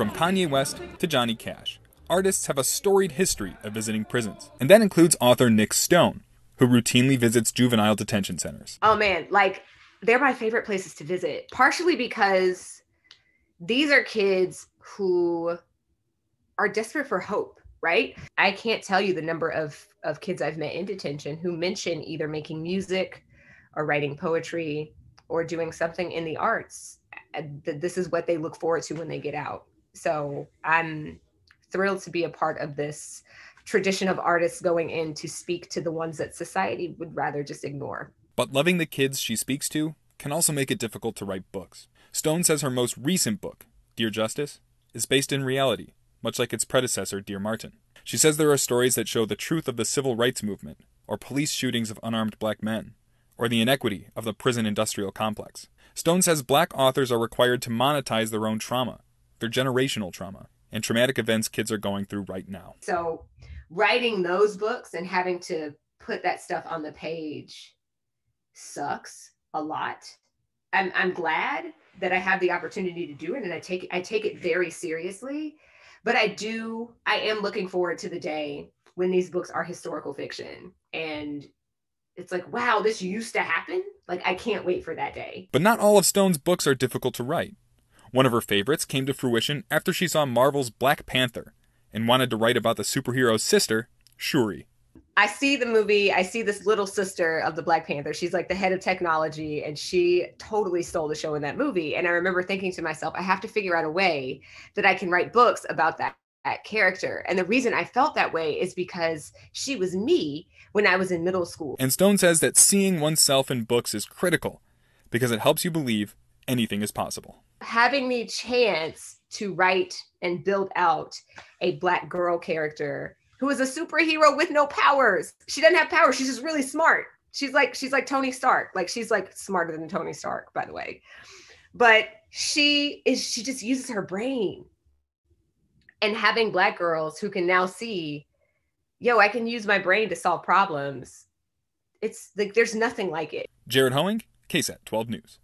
From Kanye West to Johnny Cash, artists have a storied history of visiting prisons. And that includes author Nic Stone, who routinely visits juvenile detention centers. Oh man, like they're my favorite places to visit, partially because these are kids who are desperate for hope, right? I can't tell you the number of kids I've met in detention who mention either making music or writing poetry or doing something in the arts. This is what they look forward to when they get out. So I'm thrilled to be a part of this tradition of artists going in to speak to the ones that society would rather just ignore. But loving the kids she speaks to can also make it difficult to write books. Stone says her most recent book, Dear Justice, is based in reality, much like its predecessor, Dear Martin. She says there are stories that show the truth of the civil rights movement, or police shootings of unarmed black men, or the inequity of the prison industrial complex. Stone says black authors are required to monetize their own trauma, their generational trauma, and traumatic events kids are going through right now. So writing those books and having to put that stuff on the page sucks a lot. I'm glad that I have the opportunity to do it, and I take it very seriously. But I am looking forward to the day when these books are historical fiction. And it's like, wow, this used to happen. Like, I can't wait for that day. But not all of Stone's books are difficult to write. One of her favorites came to fruition after she saw Marvel's Black Panther and wanted to write about the superhero's sister, Shuri. I see the movie, I see this little sister of the Black Panther. She's like the head of technology, and she totally stole the show in that movie. And I remember thinking to myself, I have to figure out a way that I can write books about that character. And the reason I felt that way is because she was me when I was in middle school. And Stone says that seeing oneself in books is critical because it helps you believe anything is possible. Having the chance to write and build out a Black girl character who is a superhero with no powers. She doesn't have powers. She's just really smart. She's like Tony Stark. Like, she's like smarter than Tony Stark, by the way. But she just uses her brain. And having Black girls who can now see, yo, I can use my brain to solve problems. It's like, there's nothing like it. Jared Hoeing, KSAT 12 News.